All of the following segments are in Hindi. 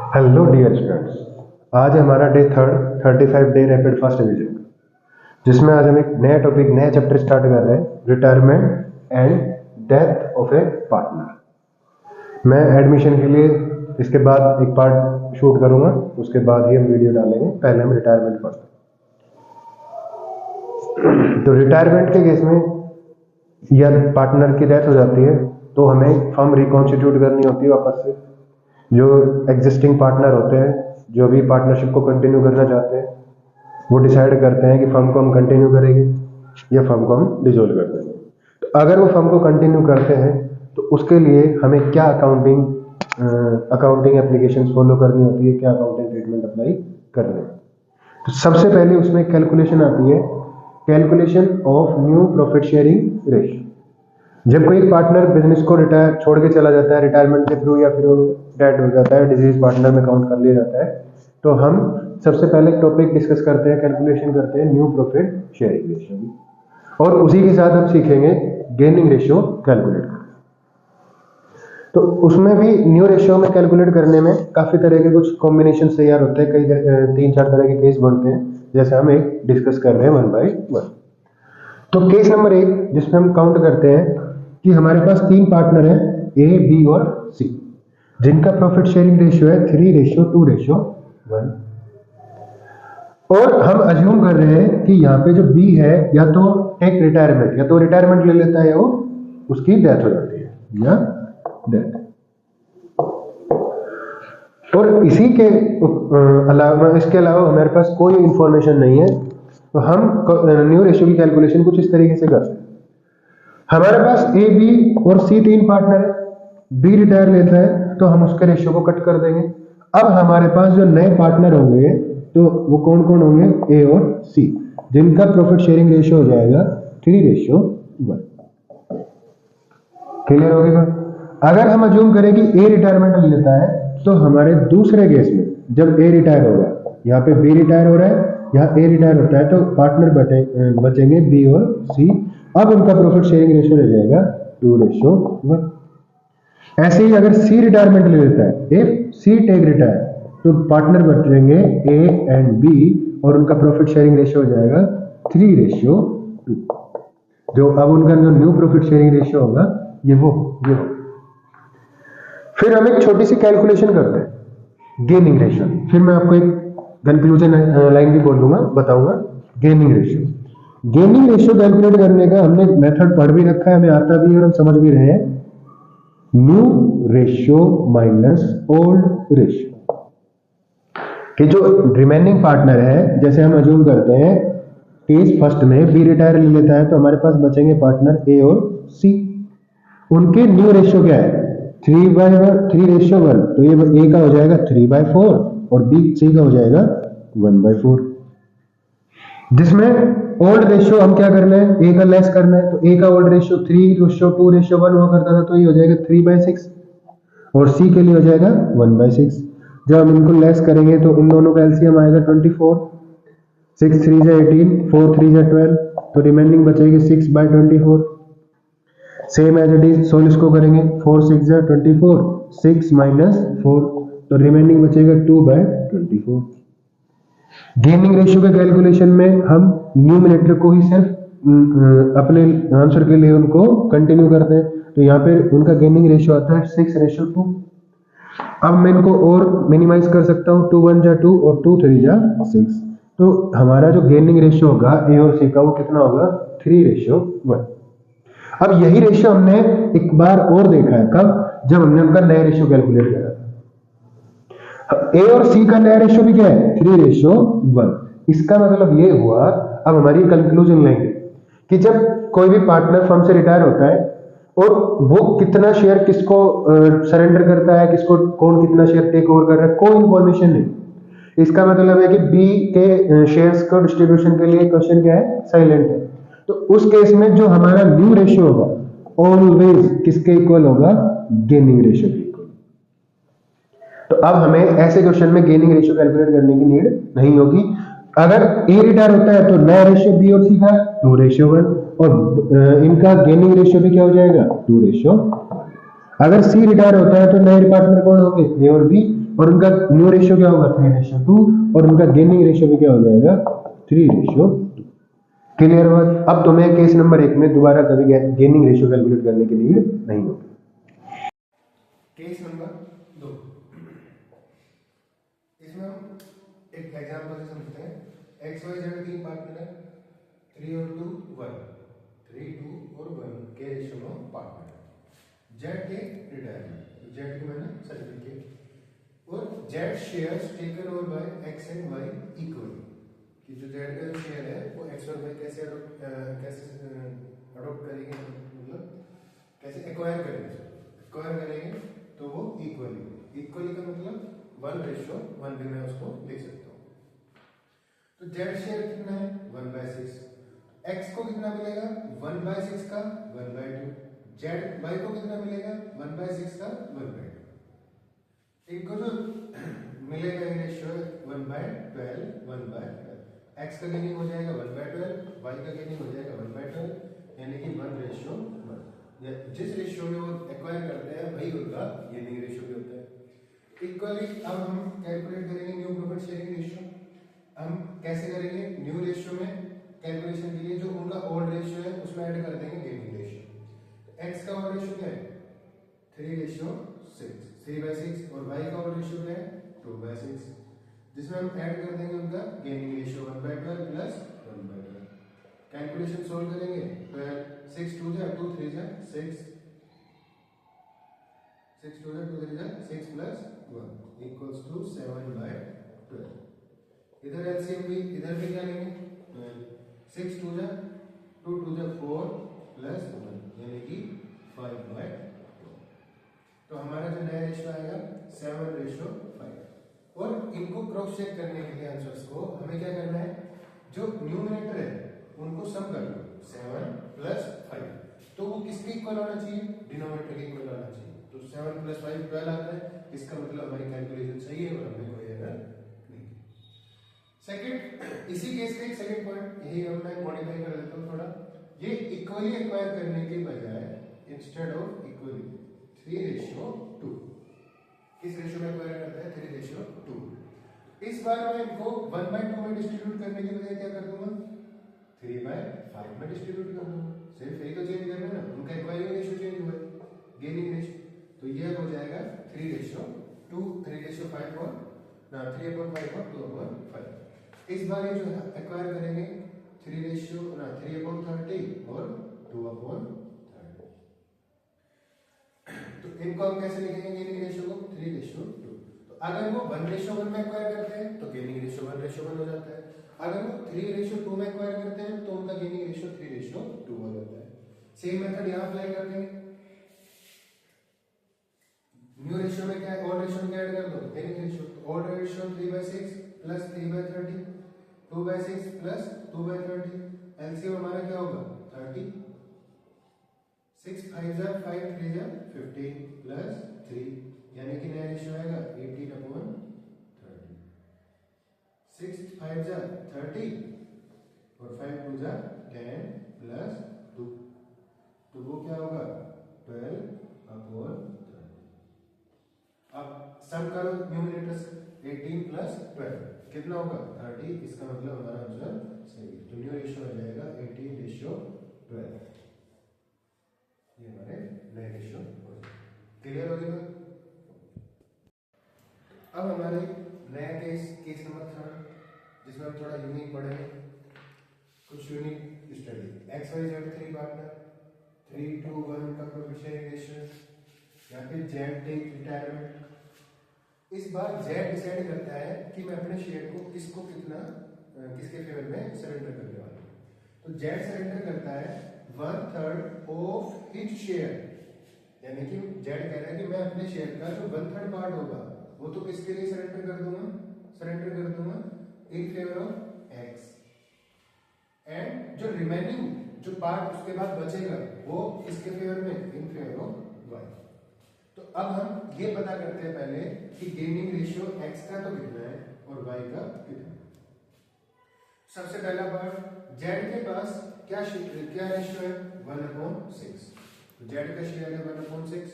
हेलो डियर स्टूडेंट्स, आज हमारा day 35 day rapid fast revision, जिसमें आज हम एक नया टॉपिक नया चैप्टर स्टार्ट कर रहे हैं, retirement and death of A partner. मैं एडमिशन के लिए इसके बाद एक पार्ट शूट करूंगा, उसके बाद ही हम वीडियो डालेंगे। पहले हम रिटायरमेंट पढ़ते हैं। तो रिटायरमेंट के केस में या पार्टनर की डेथ हो जाती है तो हमें फर्म रिकॉन्स्टिट्यूट करनी होती है वापस से। जो एग्जिस्टिंग पार्टनर होते हैं, जो भी पार्टनरशिप को कंटिन्यू करना चाहते हैं, वो डिसाइड करते हैं कि फर्म को हम कंटिन्यू करेंगे या फर्म को हम डिसॉल्व कर देंगे। तो अगर वो फर्म को कंटिन्यू करते हैं तो उसके लिए हमें क्या अकाउंटिंग एप्लीकेशन फॉलो करनी होती है, क्या अकाउंटिंग ट्रीटमेंट अप्लाई करने। तो सबसे पहले उसमें कैलकुलेशन आती है, calculation of new profit sharing ratio. जब कोई पार्टनर बिजनेस को छोड़ के चला जाता है रिटायरमेंट के थ्रू, या फिर वो डेड हो जाता है, डिजीज पार्टनर में काउंट कर लिया जाता है, तो हम सबसे पहले टॉपिक डिस्कस करते हैं, कैलकुलेशन करते हैं न्यू प्रॉफिट शेयरिंग रेशियो की, और उसी के साथ हम सीखेंगे गेनिंग रेशियो कैलकुलेट करना। तो उसमें भी न्यू रेशियो में कैलकुलेट करने में काफी तरह के कुछ कॉम्बिनेशन तैयार होते हैं, कई 3-4 तरह के केस बनते हैं, जैसे हम एक डिस्कस कर रहे हैं 1 by 1। तो केस नंबर 1 जिसमें हम काउंट करते हैं कि हमारे पास 3 पार्टनर हैं, ए, बी और सी, जिनका प्रॉफिट शेयरिंग रेशियो है 3:2:1, और हम अज्यूम कर रहे हैं कि यहाँ पे जो बी है या तो टेक रिटायरमेंट, या तो रिटायरमेंट ले लेता है, या वो उसकी डेथ हो जाती है या डेथ। और इसी के अलावा, इसके अलावा हमारे पास कोई इंफॉर्मेशन नहीं है, तो हम न्यू रेशियो की कैलकुलेशन कुछ इस तरीके से करते हैं। हमारे पास ए, बी और सी 3 पार्टनर है, बी रिटायर लेता है तो हम उसके रेशियो को कट कर देंगे। अब हमारे पास जो नए पार्टनर होंगे तो वो कौन कौन होंगे, ए और सी, जिनका प्रॉफिट शेयरिंग रेशियो हो जाएगा 3:1। क्लियर हो गया। अगर हम अज्यूम करें कि ए रिटायरमेंट ले लेता है, तो हमारे दूसरे केस में जब ए रिटायर होगा, यहाँ पे बी रिटायर हो रहा है, यहाँ ए रिटायर होता है, तो पार्टनर बचेंगे बी और सी। अब उनका प्रॉफिट शेयरिंग रेशियो रह जाएगा 2:1। ऐसे ही अगर सी रिटायरमेंट ले लेता है, इफ सी टेक रिटायर, तो पार्टनर बचेंगे ए एंड बी, और उनका प्रॉफिट शेयरिंग रेशियो हो जाएगा 3:2। जो अब उनका जो न्यू प्रॉफिट शेयरिंग रेशियो होगा ये हो। फिर हम एक छोटी सी कैलकुलेशन करते हैं, गेनिंग रेशियो। फिर मैं आपको एक कंक्लूजन लाइन भी बोलूंगा, बताऊंगा gaining ratio. Gaining ratio calculate करने का हमने मेथड पढ़ भी रखा है, हमें आता भी है और हम समझ भी रहे हैं, new ratio minus old ratio. कि जो रिमेनिंग पार्टनर है, जैसे हम अज्यूम करते हैं केस फर्स्ट में बी रिटायर ले लेता है, तो हमारे पास बचेंगे पार्टनर ए और सी। उनके न्यू रेशियो क्या है, 3:1, तो ये ए का हो जाएगा 3/4 और बी सी का हो जाएगा 1/4। जिसमें ओल्ड रेशियो हम क्या करना है, ए का लेस करना है, तो ए का ओल्ड रेशियो 3:2:1 हुआ करता था, तो ये हो जाएगा 3/6, और सी के लिए हो जाएगा 1/6। जब हम इनको लेस करेंगे तो इन दोनों का एलसीएम आएगा 24, 6 3 18, 4 3 12, तो रिमेनिंग बचेगी 6/24। Same as it is solve इसको करेंगे, 4 6 24, 6 - 4, तो रिमेनिंग बचेगा 2/24। गेनिंग रेशियो के कैलकुलेशन में हम न्यूमरेटर को ही सिर्फ अपने आंसर के लिए उनको कंटिन्यू करते हैं, तो यहाँ पे उनका गेनिंग रेशियो आता है 6:2। अब मैं इनको और मिनिमाइज कर सकता हूँ, 2 1 2 और 2 3 6, तो हमारा जो गेनिंग रेशियो होगा ए और सी का, वो कितना होगा 3:1। अब यही रेशियो हमने एक बार और देखा है, कब, जब हमने उनका नया रेशियो कैलकुलेट किया था। ए और सी का नया रेशियो भी क्या है 3:1। इसका मतलब ये हुआ, अब हमारी कंक्लूजन लेंगे कि जब कोई भी पार्टनर फर्म से रिटायर होता है और वो कितना शेयर किसको सरेंडर करता है, किसको कौन कितना शेयर टेक ओवर कर रहा है, कोई इंफॉर्मेशन नहीं। इसका मतलब है कि बी के शेयर्स को डिस्ट्रीब्यूशन के लिए क्वेश्चन क्या है, साइलेंट है। तो उस केस में जो हमारा न्यू रेशियो होगा ऑलवेज किसके इक्वल होगा, गेनिंग रेशियो के इक्वल। तो अब हमें ऐसे क्वेश्चन में गेनिंग रेशियो कैलकुलेट करने की नीड नहीं होगी। अगर ए रिटायर होता है तो नया रेशियो बी और सी का 2:1, और इनका गेनिंग रेशियो भी क्या हो जाएगा 2:1। अगर सी रिटायर होता है तो नए पार्टनर कौन होंगे, ए और बी, और उनका न्यू रेशियो क्या होगा 3:2, और उनका गेनिंग रेशियो भी क्या हो जाएगा 3:2। क्लियर बात। अब तुम्हें केस नंबर 1 में दोबारा कभी गेनिंग रेशियो कैलकुलेट करने की नीड नहीं होगी। केस नंबर 2, इसमें हम एक एग्जांपल से समझते हैं। एक्स वाई जेड 3 पार्टनर है, 3 और 2 1, 3 2 और 1 के रेशियो में पार्टनर है। जेड के रिटायरमेंट, जेड को मैंने सेलेक्ट किया, और Z shares taken over by X and Y equally, कि जो जेड का जो शेयर है वो एक्स और वाई कैसे अडॉप्ट करेंगे, मतलब कैसे एक्वायर करेंगे तो वो इक्वली का मतलब 1:1 भी मैं उसको लिख सकता हूँ। तो जेड शेयर कितना है 1/6, एक्स को कितना मिलेगा 1/6 का 1/2, जेड वाई को कितना मिलेगा 1/6 का 1/2। इनको जो मिलेगा ये रेशियो 1/12 1/12, एक्स का गेनिंग हो जाएगा 1/12, वाई का गेनिंग हो जाएगा 1/12, यानी कि 1:1। जिस रेशियो में वो एक्वायर करते हैं वही उनका गेनिंग रेशियो भी होता है। इक्वली अब हम कैलकुलेट करेंगे न्यू प्रॉफिट शेयरिंग रेशियो। हम कैसे करेंगे, न्यू रेशियो में कैलकुलेशन के लिए जो उनका ओल्ड रेशियो है उसमें ऐड कर देंगे गेनिंग रेशियो। एक्स का ओल्ड रेशियो क्या है 3:6, 3/6, और वाई का ओल्ड रेशियो क्या है 2/6, जिसमें हम ऐड कर देंगे उनका gaining ratio 1/12 plus 1/12। Calculation solve करेंगे, 6 2 जा 2 3 जा 6, 6 2 जा 2 3 जा 6 प्लस 1 इक्वल्स टू 7/12। इधर एलसीएम भी, इधर भी क्या लेंगे 6 2 जा 2 2 जा 4 प्लस 1 यानी कि 5/2। तो हमारा जो नया रेशियो आएगा 7:5। और इनको क्रॉस चेक करने के लिए आंसर्स को हमें क्या करना है, जो न्यूमरेटर है उनको सम कर लो 7 + 5, तो वो किसके इक्वल होना चाहिए, डिनोमिनेटर के इक्वल होना चाहिए। तो 7 + 5 12 आता है, इसका मतलब हमारी कैलकुलेशन सही है और हमें कोई एरर नहीं। सेकंड, इसी केस का एक सेकंड पॉइंट, यही हम मैं मॉडिफाई कर देता हूं थोड़ा। ये इक्वली एक्वायर करने के बजाय इंस्टेड ऑफ इक्वली 3:2, किस रेशियो में एक्वायर करता है 3:2। इस बार मैं इनको 1/2 में डिस्ट्रीब्यूट करने के बजाय क्या कर दूंगा 3/5 में डिस्ट्रीब्यूट कर दूंगा। सिर्फ यही तो चेंज करना है ना, उनका एक्वायरिंग रेशियो चेंज हुआ है, गेनिंग रेशियो, तो ये हो जाएगा 3:2, 3:5 और 3/5 और 2/5। इस बार ये जो है एक्वायर करेंगे 3/30 और 2/30। तो इनको हम कैसे लिखेंगे गेनिंग रेशियो को 3:2। तो अगर वो 1:1 में एक्वायर करते हैं तो गेनिंग रेशियो 1:1 हो जाता है, अगर वो 3:2 में एक्वायर करते हैं तो उनका गेनिंग रेशियो 3:2 हो जाता है। सेम मेथड यहां अप्लाई कर देंगे। न्यू रेशियो में क्या है, ओल्ड रेशियो में क्या ऐड कर दो गेनिंग रेशियो, तो old ratio 3/6 plus 3/30, 2/6 plus 2/30, LCM हमारा क्या होगा 30, 6 5 जा 5 3 जा 15 प्लस 3, यानी कि नया रेशियो आएगा 18/30। 6 5 जा 30 और 5 2 जा 10 प्लस 2, तो वो क्या होगा 12/30। अब सम करो न्यूमरेटर्स, 18 प्लस 12 कितना होगा 30, इसका मतलब हमारा आंसर सही है। तो न्यू रेशियो आ जाएगा 18:12। ये हमारे नए रेशियो हो जाए। क्लियर हो गई बात। अब हमारे नया केस नंबर 3, जिसमें हम थोड़ा यूनिक पढ़ेंगे, कुछ unique study. X Y Z 3 partner, 3:1 का प्रॉफिट शेयरिंग रेशियो, या फिर जेड टेक रिटायरमेंट। इस बार जेड डिसाइड करता है कि मैं अपने शेयर को किसको कितना किसके फेवर में सरेंडर करने वाला हूं। तो जेड सरेंडर करता है 1/3 ऑफ हिज शेयर, यानी कि जेड कह रहा है कि मैं अपने शेयर का जो 1/3 पार्ट होगा वो तो किसके लिए सरेंडर कर दूंगा in favour of x, and जो रिमेनिंग जो पार्ट उसके बाद बचेगा वो किसके फेवर में, इन फेवर ऑफ वाई। तो अब हम ये पता करते हैं पहले कि गेनिंग रेशियो एक्स का तो कितना है और वाई का कितना है। सबसे पहला पार्ट, जेड के पास क्या रेशियो है 1/6, तो जेड का शेयर है 1/6,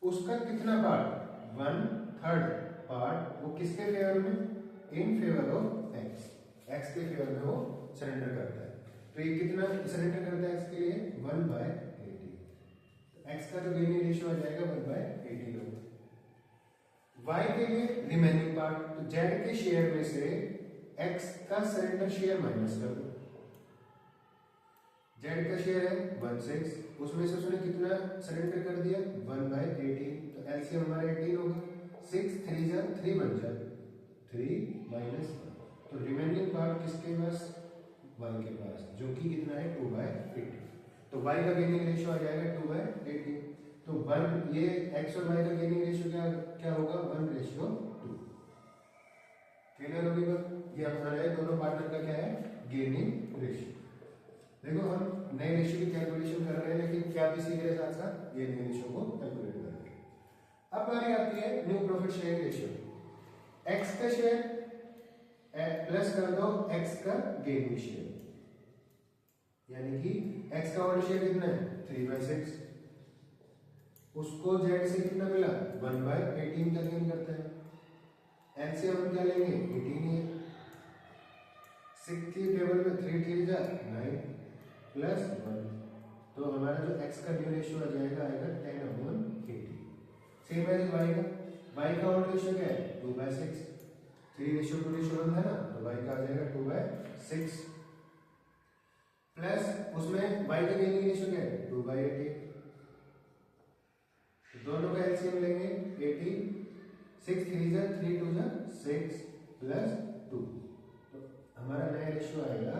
उसका कितना पार्ट, 1/3 पार्ट वो किसके फेवर में, in favour of x, x के फेवर में वो सरेंडर करता है। तो ये कितना सरेंडर करता है एक्स के लिए, 1/80। तो एक्स का जो गेनिंग रेशियो आ जाएगा 1/80 होगा। y के लिए रिमेनिंग पार्ट, तो z के शेयर में से x का सरेंडर शेयर माइनस कर दो। z का शेयर है 16, उसमें से उसने कितना सरेंडर कर दिया, 1/18। तो एलसीएम हमारा 18 होगा, 6 3 जा 3 बन जाए, 3 -1। तो रिमेनिंग पार्ट किसके पास, y के पास, जो कि कितना है 2/80। तो y का गेनिंग रेशियो आ जाएगा 2/80। तो 1 ये x और y का गेनिंग रेशियो क्या होगा, 1:2। क्लियर होगी बात, ये हमारा है दोनों पार्टनर का क्या है, गेनिंग रेशियो। देखो हम नए रेशियो की कैलकुलेशन कर रहे हैं, लेकिन क्या भी सीख रहे साथ साथ गेनिंग रेशियो को कैलकुलेट कर रहे हैं। अब हमारी आती है new profit sharing ratio. x का शेयर प्लस कर दो x का गेनिंग शेयर, यानी कि x का ऑर्डर शेयर कितना है, 3/6। उसको z से कितना मिला, 1/18 का गेन करता है। एलसीएम हम क्या लेंगे, 18 है। 6 की टेबल में 3 3 जा 9 +1। तो हमारा जो x का न्यू रेशियो आ जाएगा, आएगा 10/80। सेम एज y का ऑर्डर रेशियो क्या है, 2/6। 3:2 था ना, तो y का आ जाएगा 2/6 प्लस उसमें y का गेनिंग रेशियो क्या है, 2/80। तो दोनों का एलसीएम लेंगे 80, 6 3 जा 3 2 जा 6 +2। तो हमारा नया रेशियो आएगा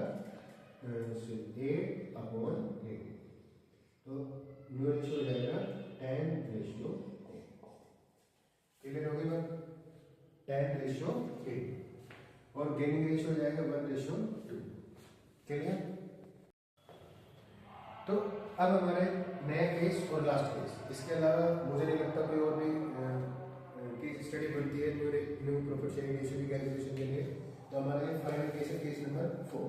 8/8। तो न्यू रेशियो हो जाएगा 10:8। क्लियर हो गई बात, 10:8 और गेनिंग रेशियो हो जाएगा 1:2। क्लियर। तो अब हमारे नया केस और लास्ट केस, इसके अलावा मुझे नहीं लगता कोई और भी केस स्टडी बनती है न्यू प्रॉफिट शेयरिंग रेशियो की कैलकुलेशन के लिए। तो हमारा ये फाइनल केस है, केस नंबर 4।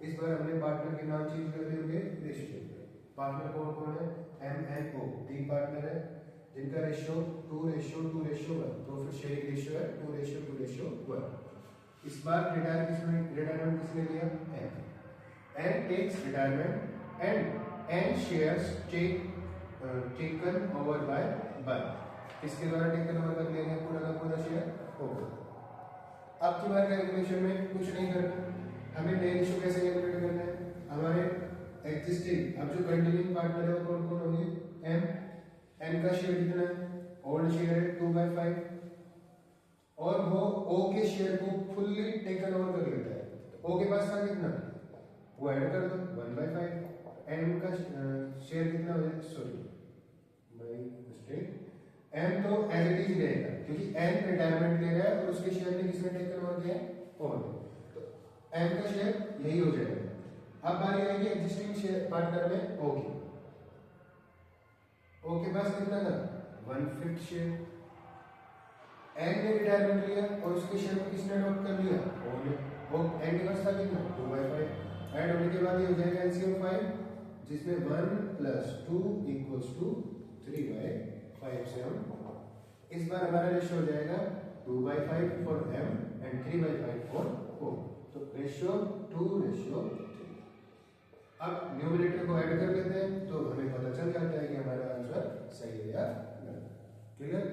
इस बार हमने पार्टनर के नाम चेंज कर दिए होंगे, रेशियो। पार्टनर कौन कौन है, M&O 3 पार्टनर है, जिनका रेशियो 2:2:1। प्रॉफिट शेयरिंग रेशियो है 2:2:1। इस बार रिटायरमेंट किसने लिया, N takes retirement and shares taken over by किसके द्वारा टेकन ओवर कर लिया गया, पूरा का पूरा शेयर होगा। अब की बार कैलकुलेशन में कुछ नहीं करना, हमें नए रेशियो कैसे कैलकुलेट करना है। हमारे एग्जिस्टिंग अब जो कंटिन्यूइंग पार्टनर है वो कौन कौन होंगे, n का शेयर कितना है, ओल्ड शेयर है 2/5, और वो o के शेयर को फुल्ली टेकन ओवर कर लेता है। तो o के पास था कितना, वो ऐड कर दो 1/5। n का शेयर कितना हो जाएगा, सॉरी बाय मिस्टेक, n तो एज इट इज रहेगा, क्योंकि n रिटायरमेंट ले रहा है और उसके शेयर में किसने टेकन ओवर किया है, और तो n का शेयर यही हो जाएगा। अब बारी आएगी एग्जिस्टिंग शेयर पार्टनर में o की। o के पास कितना था, 1/5 शेयर। n ने रिटायरमेंट लिया और उसके शेयर में किसने अडॉप्ट कर लिया, o ने। o n के पास था कितना, 2/5। ऐड होने के बाद ये हो जाएगा एलसीएम 5, जिसमें 1 + 2 = 3/5 से हम इस बार हमारा रेशियो हो जाएगा 2/5 for m and 3/5 for o। तो रेशियो 2:3। अब न्यूमरेटर को ऐड कर लेते हैं, तो हमें पता चल जाता है कि हमारा आंसर सही है या गलत। क्लियर।